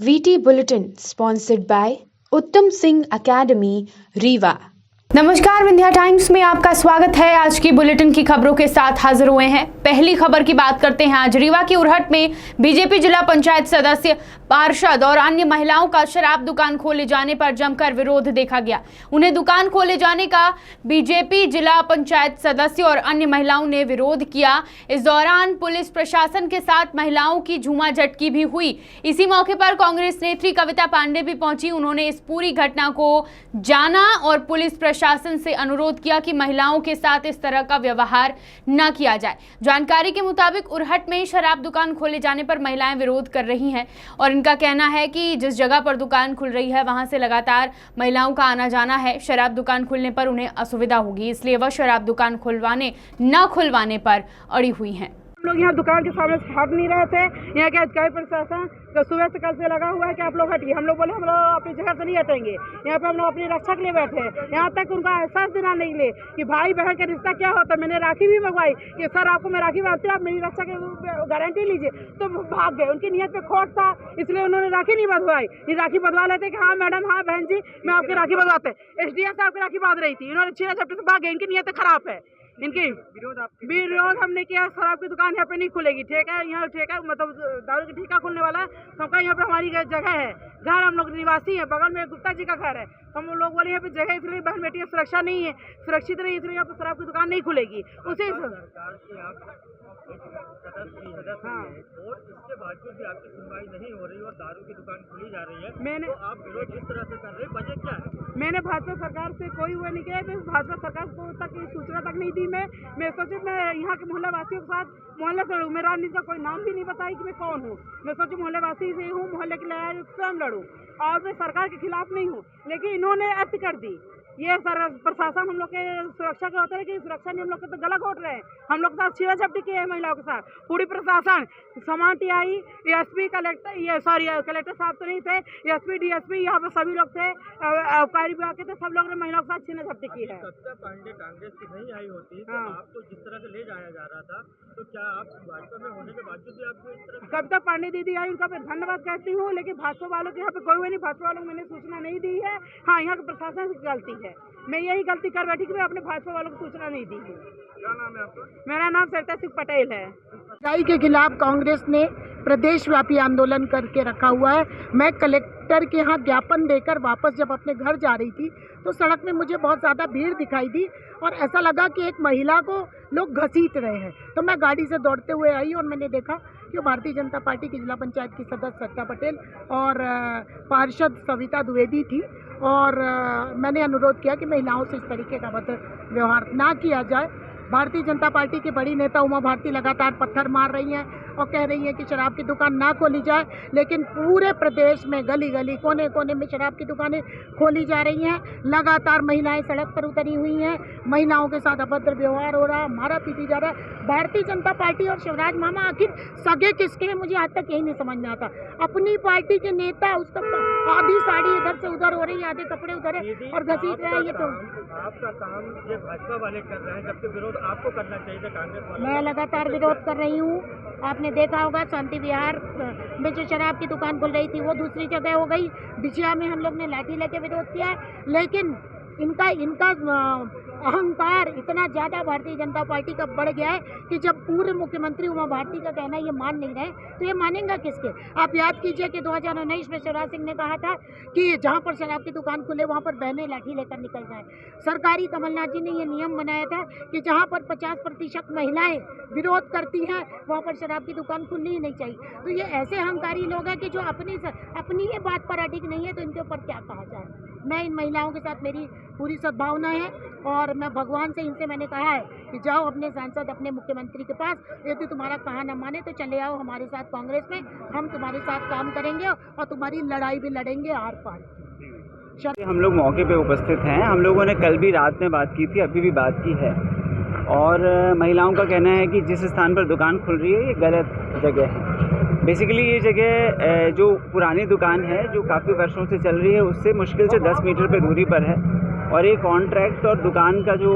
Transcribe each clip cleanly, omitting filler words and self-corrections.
VT Bulletin sponsored by उत्तम Singh academy Rewa. नमस्कार, Vindhya times में आपका स्वागत है। आज की बुलेटिन की खबरों के साथ हाजिर हुए हैं। पहली खबर की बात करते हैं। आज रीवा की उरहट में बीजेपी जिला पंचायत सदस्य, पार्षद और अन्य महिलाओं का शराब दुकान खोले जाने पर जमकर विरोध देखा गया। उन्हें दुकान खोले जाने का बीजेपी जिला पंचायत सदस्य और अन्य महिलाओं ने विरोध किया। इस दौरान पुलिस प्रशासन के साथ महिलाओं की झूमाझटकी भी हुई। इसी मौके पर कांग्रेस नेत्री कविता पांडे भी पहुंची। उन्होंने इस पूरी घटना को जाना और पुलिस प्रशासन से अनुरोध किया कि महिलाओं के साथ इस तरह का व्यवहार न किया जाए। जानकारी के मुताबिक उरहट में शराब दुकान खोले जाने पर महिलाएं विरोध कर रही हैं और इनका कहना है कि जिस जगह पर दुकान खुल रही है वहां से लगातार महिलाओं का आना जाना है। शराब दुकान खुलने पर उन्हें असुविधा होगी, इसलिए वह शराब दुकान न खुलवाने पर अड़ी हुई हैं। हम लोग यहाँ दुकान के सामने से हट नहीं रहे थे। यहाँ के अधिकारी प्रशासन तो सुबह से कल से लगा हुआ है कि आप लोग हटिए। हम लोग बोले हम लोग अपनी जगह से नहीं हटेंगे। यहाँ पे हम लोग अपनी रक्षा के लिए बैठे हैं। यहाँ तक उनका एहसास देना नहीं ले कि भाई बहन का रिश्ता क्या होता है। मैंने राखी भी मंगवाई कि सर आपको मैं राखी बांधती हूँ, आप मेरी रक्षा की गारंटी लीजिए, तो भाग गए। उनकी नीयत पे खोट था, इसलिए उन्होंने राखी नहीं बंधवाई। ये राखी बंधवा लेते कि हाँ मैडम, हाँ बहन जी, मैं आपकी राखी बंधवाते। SDM साहब की राखी बांध रही थी, इन्होंने छीना झपटी से भाग गए। इनकी नीयत खराब है। इनकी विरोध हमने किया। शराब की दुकान यहाँ पे नहीं खुलेगी। ठेका यहाँ ठेका मतलब दारू की ठेका खुलने वाला सबका। यहाँ पे हमारी जगह है, घर हम लोग निवासी है, बगल में गुप्ता जी का घर है। हम लोग बोले यहाँ पे जगह इसलिए बहन बेटी की सुरक्षा नहीं है, सुरक्षित नहीं, इसलिए यहाँ पे शराब की दुकान नहीं खुलेगी। उसी हाँ, और इसके बावजूद भी आपकी सुनवाई नहीं हो रही और दारू की दुकान खुली जा रही है। मैंने तो आप विरोध इस तरह से कर रहे हैं, वजह क्या है? मैंने भाजपा सरकार से कोई हुआ नहीं किया। तो भाजपा सरकार को तक सूचना तक नहीं दी। मैं सोची मैं यहाँ के मोहल्ला वासियों के साथ मोहल्ले से लड़ूँ। मैं राजनीति का कोई नाम भी नहीं बताई कि मैं कौन हूँ। मैं सोची मोहल्ले वासी से हूँ, मोहल्ले की लड़ाई स्वयं लड़ूँ और मैं सरकार के खिलाफ नहीं हूँ। लेकिन इन्होंने अति कर दी। ये प्रशासन हम लोग के सुरक्षा के होते हैं कि सुरक्षा नहीं, हम लोग के तो गला घोट रहे हैं। हम लोग के साथ छीना झपटी किए हैं महिलाओं के साथ। पूरी प्रशासन समान TI SP कलेक्टर, ये सॉरी कलेक्टर साहब तो नहीं थे, SP DSP यहाँ पे सभी लोग थे, आबकारी विभाग के थे, सब लोग ने महिलाओं के साथ छीना झपटी की है। कविता पांडे कांग्रेस की नहीं आई होती तो हाँ। आपको जिस तरह से ले जाया जा रहा था, तो क्या आप भाजपा में होने के बावजूद भी आपको इस तरह? कविता पांडे दीदी आई, उनका मैं धन्यवाद कहती हूँ। लेकिन भाजपा वालों के यहाँ पे कोई हुए नहीं। भाजपा वालों को मैंने सूचना नहीं दी है। हाँ, यहाँ के प्रशासन की गलती है। मैं यही गलती कर बैठी कि मैं अपने भाजपा वालों को सूचना नहीं दी है। क्या नाम है आपका? मेरा नाम सरिता सिंह पटेल है। महंगाई के खिलाफ कांग्रेस ने प्रदेशव्यापी आंदोलन करके रखा हुआ है। मैं कलेक्टर के यहाँ ज्ञापन देकर वापस जब अपने घर जा रही थी तो सड़क में मुझे बहुत ज़्यादा भीड़ दिखाई दी और ऐसा लगा कि एक महिला को लोग घसीट रहे हैं। तो मैं गाड़ी से दौड़ते हुए आई और मैंने देखा कि भारतीय जनता पार्टी की जिला पंचायत की सदस्य सरिता पटेल और पार्षद सविता द्विवेदी थी। और मैंने अनुरोध किया कि महिलाओं से इस तरीके का अभद्र व्यवहार ना किया जाए। भारतीय जनता पार्टी की बड़ी नेता उमा भारती लगातार पत्थर मार रही हैं और कह रही हैं कि शराब की दुकान ना खोली जाए, लेकिन पूरे प्रदेश में गली गली कोने कोने में शराब की दुकानें खोली जा रही हैं। लगातार महिलाएं सड़क पर उतरी हुई हैं, महिलाओं के साथ अभद्र व्यवहार हो रहा, मारा पीटी जा रहा है। भारतीय जनता पार्टी और शिवराज मामा आखिर सगे किसके हैं, मुझे आज तक यही नहीं समझ में आता। अपनी पार्टी के नेता, उसका आधी साड़ी इधर से उधर हो रही है, आधे कपड़े उधर है और घसीट रहे हैं। ये तो आपका काम ये भाजपा वाले कर रहे हैं, जबकि विरोध आपको करना चाहिए कांग्रेस वाले। मैं लगातार विरोध कर रही हूँ। आपने देखा होगा शांति विहार में जो शराब की दुकान खुल रही थी वो दूसरी जगह हो गई। बिछिया में हम लोग ने लाठी लेके विरोध किया है। लेकिन इनका अहंकार इतना ज़्यादा भारतीय जनता पार्टी का बढ़ गया है कि जब पूर्व मुख्यमंत्री उमा भारती का कहना ये मान नहीं रहे तो ये मानेंगा किसके? आप याद कीजिए कि 2019 में शिवराज सिंह ने कहा था कि जहाँ पर शराब की दुकान खुले वहाँ पर बहनें लाठी लेकर निकल जाएं। सरकारी कमलनाथ जी ने ये नियम बनाया था कि जहाँ पर 50% महिलाएं विरोध करती हैं वहाँ पर शराब की दुकान खुलनी ही नहीं चाहिए। तो ये ऐसे अहंकारी लोग हैं कि जो अपनी ये बात पर अडिग नहीं है, तो इनके ऊपर क्या कहा जाए। मैं इन महिलाओं के साथ मेरी पूरी सद्भावना है और मैं भगवान से इनसे मैंने कहा है कि जाओ अपने सांसद, अपने मुख्यमंत्री के पास, यदि तुम्हारा कहा न माने तो चले आओ हमारे साथ कांग्रेस में, हम तुम्हारे साथ काम करेंगे और तुम्हारी लड़ाई भी लड़ेंगे आर पार। हम लोग मौके पे उपस्थित हैं। हम लोगों ने कल भी रात में बात की थी, अभी भी बात की है और महिलाओं का कहना है कि जिस स्थान पर दुकान खुल रही है ये गलत जगह है। बेसिकली ये जगह जो पुरानी दुकान है जो काफ़ी वर्षों से चल रही है उससे मुश्किल से 10 मीटर पे दूरी पर है और ये कॉन्ट्रैक्ट और दुकान का जो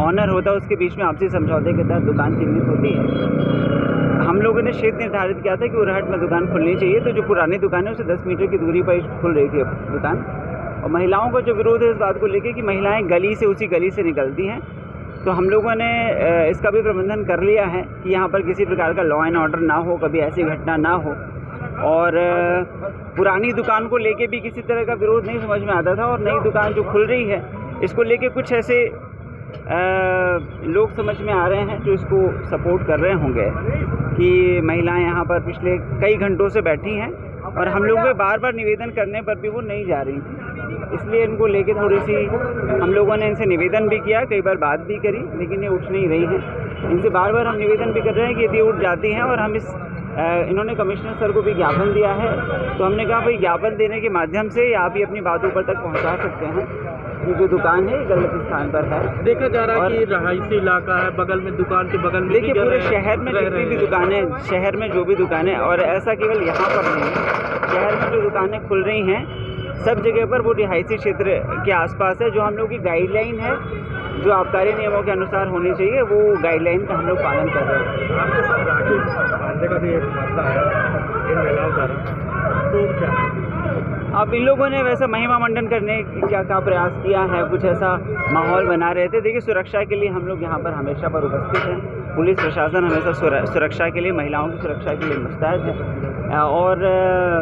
ऑनर होता है उसके बीच में आपसी समझौते के तहत दुकान चिन्हित होती है। हम लोगों ने क्षेत्र निर्धारित किया था कि उरहट में दुकान खुलनी चाहिए, तो जो पुरानी दुकान है उसे 10 मीटर की दूरी पर खुल रही थी दुकान। और महिलाओं का जो विरोध है इस बात को लेकर कि महिलाएं गली से उसी गली से निकलती हैं, तो हम लोगों ने इसका भी प्रबंधन कर लिया है कि यहाँ पर किसी प्रकार का लॉ एंड ऑर्डर ना हो, कभी ऐसी घटना ना हो। और पुरानी दुकान को लेके भी किसी तरह का विरोध नहीं समझ में आता था, और नई दुकान जो खुल रही है इसको लेके कुछ ऐसे लोग समझ में आ रहे हैं जो इसको सपोर्ट कर रहे होंगे कि महिलाएं यहाँ पर पिछले कई घंटों से बैठी हैं और हम लोग बार बार निवेदन करने पर भी वो नहीं जा रही थी, इसलिए इनको लेके थोड़ी सी हम लोगों ने इनसे निवेदन भी किया, कई बार बात भी करी, लेकिन ये उठ नहीं रही हैं। इनसे बार बार हम निवेदन भी कर रहे हैं कि यदि उठ जाती हैं, और हम इन्होंने कमिश्नर सर को भी ज्ञापन दिया है, तो हमने कहा भाई ज्ञापन देने के माध्यम से आप ही अपनी बात ऊपर तक पहुंचा सकते हैं। ये जो दुकान है गलत स्थान पर है, देखा जा रहा है कि रहायशी इलाका है, बगल में दुकान के बगल में देखिए पूरे शहर में जितनी भी दुकानें, शहर में जो भी दुकानें, और ऐसा केवल यहाँ पर नहीं है, शहर में जो दुकानें खुल रही हैं सब जगह पर वो रिहायशी क्षेत्र के आसपास है। जो हम लोग की गाइडलाइन है, जो आबकारी नियमों के अनुसार होनी चाहिए, वो गाइडलाइन का हम लोग पालन कर रहे हैं। का भी एक मामला है इन महिलाओं द्वारा, तो क्या अब इन लोगों ने वैसा महिमा मंडन करने का प्रयास किया है, कुछ ऐसा माहौल बना रहे थे। देखिए सुरक्षा के लिए हम लोग यहाँ पर हमेशा पर उपस्थित हैं, पुलिस प्रशासन हमेशा सुरक्षा के लिए, महिलाओं की सुरक्षा के लिए मुस्तैद है, और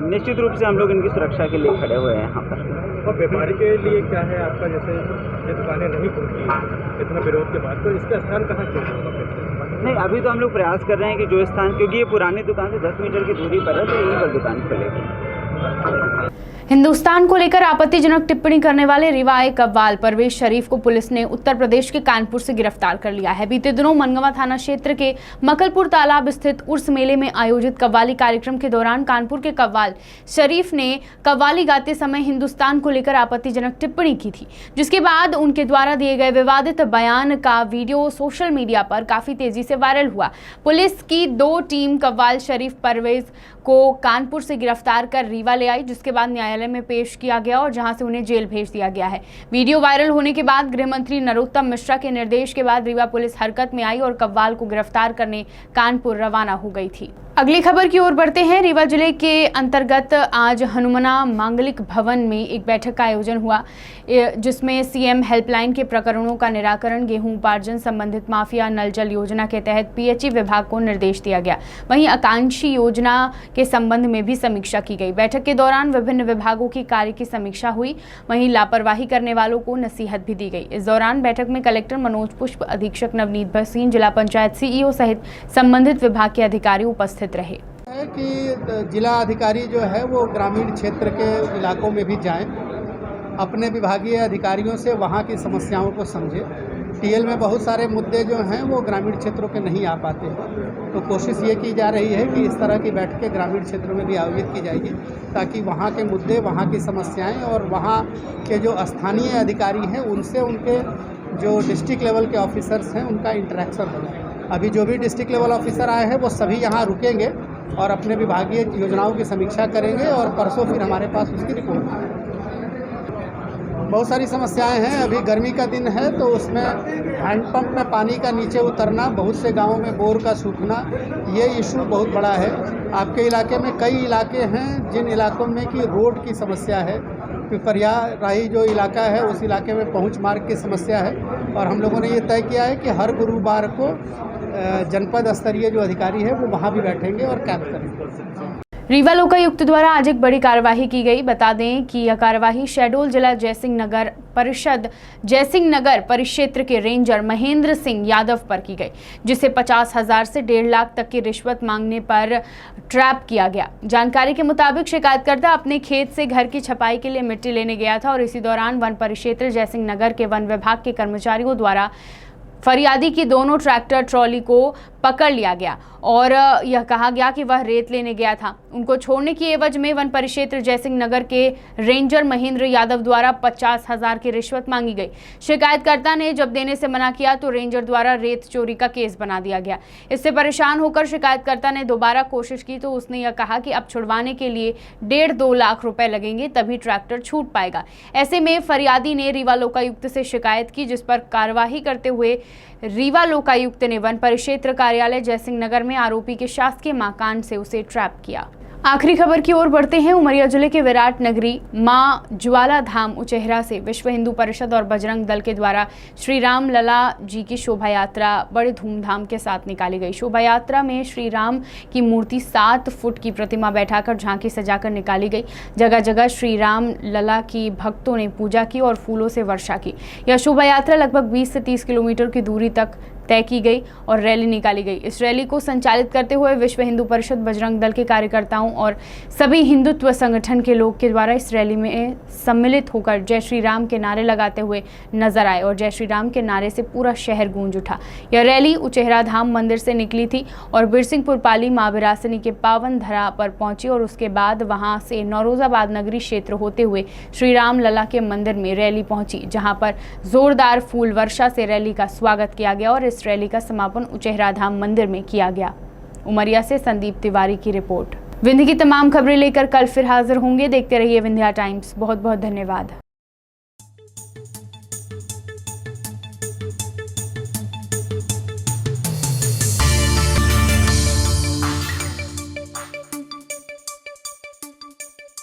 निश्चित रूप से हम लोग इनकी सुरक्षा के लिए खड़े हुए हैं यहाँ पर। और व्यापारी के लिए क्या है आपका, जैसे ये दुकानें नहीं खुलती इतना विरोध के बाद, तो इसका स्थान कहाँ चाहिए? नहीं, अभी तो हम लोग प्रयास कर रहे हैं कि जो स्थान, क्योंकि ये पुरानी दुकान से 10 मीटर की दूरी पर है, तो यहीं पर दुकान खुलेगी। हिंदुस्तान को लेकर आपत्तिजनक टिप्पणी करने वाले रिवाए कव्वाल परवेज शरीफ को पुलिस ने उत्तर प्रदेश के कानपुर से गिरफ्तार कर लिया है। बीते दिनों मनगवा थाना क्षेत्र के मकलपुर तालाब स्थित उर्स मेले में आयोजित कव्वाली कार्यक्रम के दौरान कानपुर के कव्वाल शरीफ ने कव्वाली गाते समय हिंदुस्तान को लेकर आपत्तिजनक टिप्पणी की थी, जिसके बाद उनके द्वारा दिए गए विवादित बयान का वीडियो सोशल मीडिया पर काफी तेजी से वायरल हुआ। पुलिस की 2 टीम कव्वाल शरीफ परवेज को कानपुर से गिरफ्तार कर रीवा ले आई, जिसके बाद न्यायालय में पेश किया गया और जहां से उन्हें जेल भेज दिया गया है। वीडियो वायरल होने के बाद गृह मंत्री नरोत्तम मिश्रा के निर्देश के बाद रीवा पुलिस हरकत में आई और कव्वाल को गिरफ्तार करने कानपुर रवाना हो गई थी। अगली खबर की ओर बढ़ते हैं। रीवा जिले के अंतर्गत आज हनुमना मांगलिक भवन में एक बैठक का आयोजन हुआ, जिसमें सीएम हेल्पलाइन के प्रकरणों का निराकरण, गेहूं उपार्जन संबंधित माफिया, नल जल योजना के तहत पीएचई विभाग को निर्देश दिया गया। वहीं आकांक्षी योजना के संबंध में भी समीक्षा की गई। बैठक के दौरान विभिन्न विभागों की कार्य की समीक्षा हुई, वहीं लापरवाही करने वालों को नसीहत भी दी गई। इस दौरान बैठक में कलेक्टर मनोज पुष्प, अधीक्षक नवनीत भसीन, जिला पंचायत सीईओ सहित संबंधित विभाग के अधिकारी उपस्थित रहे। है कि जिला अधिकारी जो है वो ग्रामीण क्षेत्र के इलाकों में भी जाएं, अपने विभागीय अधिकारियों से वहाँ की समस्याओं को समझे। टीएल में बहुत सारे मुद्दे जो हैं वो ग्रामीण क्षेत्रों के नहीं आ पाते हैं, तो कोशिश ये की जा रही है कि इस तरह की बैठकें ग्रामीण क्षेत्रों में भी आयोजित की जाएगी, ताकि वहाँ के मुद्दे, वहाँ की समस्याएं और वहाँ के जो स्थानीय अधिकारी हैं उनसे उनके जो डिस्ट्रिक्ट लेवल के ऑफिसर्स हैं उनका इंटरेक्शन हो जाए। अभी जो भी डिस्ट्रिक्ट लेवल ऑफिसर आए हैं वो सभी यहाँ रुकेंगे और अपने विभागीय योजनाओं की समीक्षा करेंगे और परसों फिर हमारे पास उसकी रिपोर्ट आएगी। बहुत सारी समस्याएं हैं। अभी गर्मी का दिन है तो उसमें हैंडपंप में पानी का नीचे उतरना, बहुत से गांवों में बोर का सूखना, ये इशू बहुत बड़ा है। आपके इलाके में कई इलाके हैं जिन इलाकों में कि रोड की समस्या है, पिपरिया राही जो इलाका है उस इलाके में पहुंच मार्ग की समस्या है, और हम लोगों ने ये तय किया है कि हर गुरुवार को जनपद स्तरीय जो अधिकारी है वो वहाँ भी बैठेंगे और कैंप करेंगे। रीवा लोकायुक्त द्वारा आज एक बड़ी कार्यवाही की गई। बता दें कि यह कार्यवाही शहडोल जिला जयसिंह नगर परिक्षेत्र के रेंजर महेंद्र सिंह यादव पर की गई, जिसे 50,000 से 1.5 लाख तक की रिश्वत मांगने पर ट्रैप किया गया। जानकारी के मुताबिक शिकायतकर्ता अपने खेत से घर की छपाई के लिए मिट्टी लेने गया था और इसी दौरान वन परिक्षेत्र जयसिंह नगर के वन विभाग के कर्मचारियों द्वारा फरियादी की दोनों ट्रैक्टर ट्रॉली को पकड़ लिया गया और यह कहा गया कि वह रेत लेने गया था। उनको छोड़ने की एवज में वन परिक्षेत्र जयसिंह नगर के रेंजर महेंद्र यादव द्वारा 50,000 की रिश्वत मांगी गई। शिकायतकर्ता ने जब देने से मना किया तो रेंजर द्वारा रेत चोरी का केस बना दिया गया। इससे परेशान होकर शिकायतकर्ता ने दोबारा कोशिश की तो उसने यह कहा कि अब छुड़वाने के लिए 1.5-2 लाख रुपए लगेंगे, तभी ट्रैक्टर छूट पाएगा। ऐसे में फरियादी ने रीवा लोकायुक्त से शिकायत की, जिस पर कार्यवाही करते हुए रीवा लोकायुक्त ने वन परिक्षेत्र कार्यालय जयसिंह नगर में आरोपी के शासकीय मकान से उसे ट्रैप किया। आखिरी खबर की ओर बढ़ते हैं। उमरिया जिले के विराट नगरी मां ज्वाला धाम उचेहरा से विश्व हिंदू परिषद और बजरंग दल के द्वारा श्री राम लला जी की शोभा यात्रा बड़े धूमधाम के साथ निकाली गई। शोभा यात्रा में श्री राम की मूर्ति 7 फुट की प्रतिमा बैठाकर झांकी सजाकर निकाली गई। जगह जगह श्री राम लला की भक्तों ने पूजा की और फूलों से वर्षा की। यह शोभा यात्रा लगभग 20 से 30 किलोमीटर की दूरी तक तय की गई और रैली निकाली गई। इस रैली को संचालित करते हुए विश्व हिंदू परिषद बजरंग दल के कार्यकर्ताओं और सभी हिंदुत्व संगठन के लोग के द्वारा इस रैली में सम्मिलित होकर जय श्री राम के नारे लगाते हुए नजर आए और जय श्री राम के नारे से पूरा शहर गूंज उठा। यह रैली उचेहरा धाम मंदिर से निकली थी और बिरसिंहपुर पाली मां विरासनी के पावन धरा पर पहुंची और उसके बाद वहां से नौरोजाबाद नगरी क्षेत्र होते हुए श्री राम लला के मंदिर में रैली पहुंची, जहां पर जोरदार फूल वर्षा से रैली का स्वागत किया गया और इस रैली का समापन उचेहरा धाम मंदिर में किया गया। उमरिया से संदीप तिवारी की रिपोर्ट। विंध्य की तमाम खबरें लेकर कल फिर हाजिर होंगे। देखते रहिए विंध्या टाइम्स। बहुत बहुत धन्यवाद।